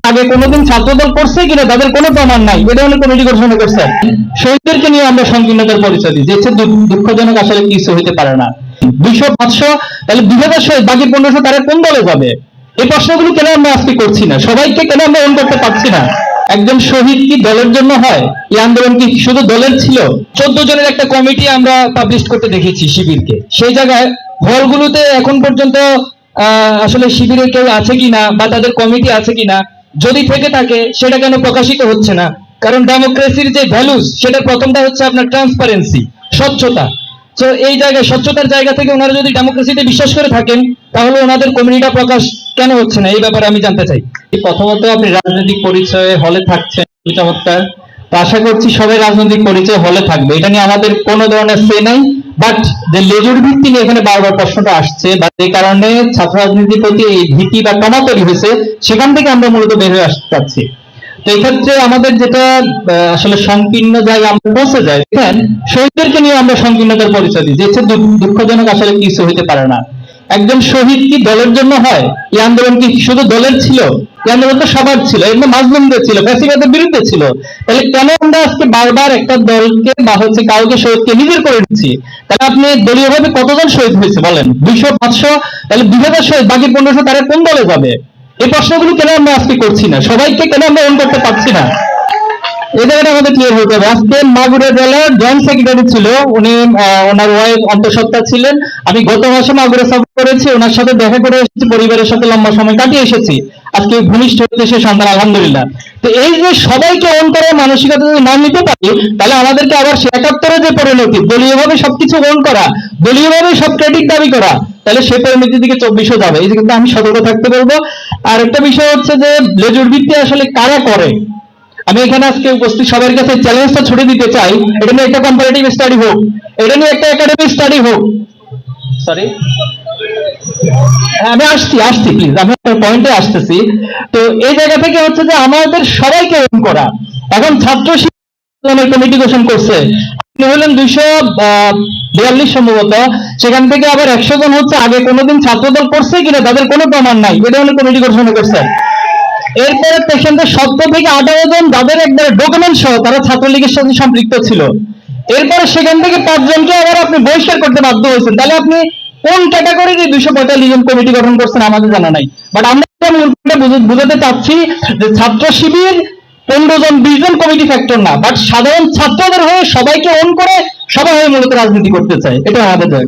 আগে কোনোদিন ছাত্রদল করছে কিনা তাদের কোনো প্রমাণ নাই, এটা হলো কমিটি ঘোষণা করছে। শহীদদেরকে নিয়ে আমরা সংকীর্ণতার পরিচয় দিই, যে দুঃখজনক, আসলে কিছু হইতে পারে না। 200-500, তাহলে 2000 শহীদ, বাকি 1500 তারা কোন দলে যাবে? এই প্রশ্নগুলো কেন আমরা আজকে করছি না? সবাইকে কেন আমরা অন করতে পারছি না? একজন শহীদ কি দলের জন্য হয়? এই আন্দোলন কি শুধু দলের ছিল? 14 জনের একটা কমিটি আমরা পাবলিশ করতে দেখেছি শিবিরকে। সেই জায়গায় হলগুলোতে এখন পর্যন্ত আসলে শিবিরের কেউ আছে কিনা বা তাদের কমিটি আছে কিনা, যদি থেকে থাকে সেটা কেন প্রকাশিত হচ্ছে না? কারণ ডেমোক্রেসির যে ভ্যালুস, সেটা প্রথমটা হচ্ছে আপনার ট্রান্সপারেন্সি, স্বচ্ছতা। তো এই জায়গায় স্বচ্ছতার জায়গা থেকে ওনারা যদি ডেমোক্রেসিতে বিশ্বাস করে থাকেন, তাহলে ওনাদের কমিটিটা প্রকাশ কেন হচ্ছে না, এই ব্যাপারে আমি জানতে চাই। প্রথমত আপনি রাজনৈতিক পরিচয়ে হলে থাকছেন, চমৎকার। তো আশা করছি সবাই রাজনৈতিক পরিচয় হলে থাকবে, এটা নিয়ে আমাদের কোনো ধরনের সে নাই। বাট যে লেজুর ভিত্তি নিয়ে এখানে বারবার প্রশ্নটা আসছে, বা যে কারণে ছাত্র রাজনীতির প্রতি এই ভীতি বা টমা তৈরি হয়েছে, সেখান থেকে আমরা মূলত বের হয়ে আসতে চাচ্ছি। তো এই ক্ষেত্রে আমাদের যেটা আসলে সংকীর্ণ জায়গা আমরা পৌঁছে যাই, দেখেন শহীদদেরকে নিয়ে আমরা সংকীর্ণতার পরিচয় দিই, যে দুঃখজনক, আসলে কিছু হইতে পারে না। একজন শহীদ কি দলের জন্য হয়? এই আন্দোলন কি শুধু দলের ছিল? এই আন্দোলন তো সবার ছিল, এমনি মাজলুমদের ছিল, ফ্যাসিবাদের বিরুদ্ধে ছিল। তাহলে কেন আমরা আজকে বারবার একটা দলকে বা হচ্ছে কাউকে শহীদকে নিজের করে নিচ্ছি? তাহলে আপনি দলীয় ভাবে কতজন শহীদ হয়েছে বলেন? 200-500, তাহলে 2000 শহীদ, বাকি 1500 তারা কোন দলে যাবে? এই প্রশ্নগুলো কেন আমরা আজকে করছি না? সবাইকে কেন আমরা অন করতে পারছি না? এই জায়গাটা আমাদের ক্লিয়ার হতে হবে। আজকে মাগুরা জেলার জয়েন্ট সেক্রেটারি ছিল উনি, ওনার ওয়াইফ অন্তঃসত্ত্বা ছিলেন। আমি গত মাসে মাগুরা সফর করেছি, ওনার সাথে দেখা করে এসেছি, পরিবারের সাথে লম্বা সময় কাটিয়ে এসেছি। আজকে ঘনিষ্ঠ হচ্ছে সে সন্তান, আলহামদুলিল্লাহ। তো এই যে সবাইকে অন করার মানসিকতা যদি না নিতে পারি, তাহলে আমাদেরকে আবার সে 71-এর যে পরিণতি, দলীয়ভাবে সবকিছু অন করা, দলীয়ভাবে সব ক্রেডিট দাবি করা, তাহলে সে পরিণতির দিকে 2400 যাবে। এই যে কিন্তু আমি সতর্ক থাকতে বলবো। আর একটা বিষয় হচ্ছে যে লেজুর ভিত্তি আসলে কারা করে। আমি এখানে আজকে উপস্থিত সবার কাছে চ্যালেঞ্জটা ছুড়ে দিতে চাই, এটা নিয়ে একটা কম্পারেটিভ স্টাডি হোক, এটা নিয়ে একটা একাডেমিক স্টাডি হোক। সরি, আমি আসছি প্লিজ, আমি একটা পয়েন্টে আসতেছি। তো এই জায়গা থেকে হচ্ছে যে আমাদের সবাইকে অন করা। এখন ছাত্র শিক্ষা কমিটি গঠন করছে, আপনি হলেন 242 সম্ভবত, সেখান থেকে আবার 100 জন হচ্ছে আগে কোনোদিন ছাত্রদল করছে কিনা তাদের কোনো প্রমাণ নাই, এটা হলো কমিটি গঠন করছে। এরপরে পেশেন্টের 17 থেকে 18 জন যাদের একবারে ডকুমেন্ট সহ তারা ছাত্রলীগের সাথে সম্পৃক্ত ছিল। এরপরে সেখান থেকে 5 জনকে আবার আপনি বহিষ্কার করতে বাধ্য হয়েছেন। তাহলে আপনি কোন ক্যাটাগরির 245 জন কমিটি গঠন করছেন আমাদের জানা নাই। বাট আমরা বুঝাতে চাচ্ছি যে ছাত্র শিবির 15 জন 20 জন কমিটি ফ্যাক্টর না, বাট সাধারণ ছাত্রদের হয়ে সবাইকে অন করে সবাই হয়ে মূলত রাজনীতি করতে চায়, এটা আমাদের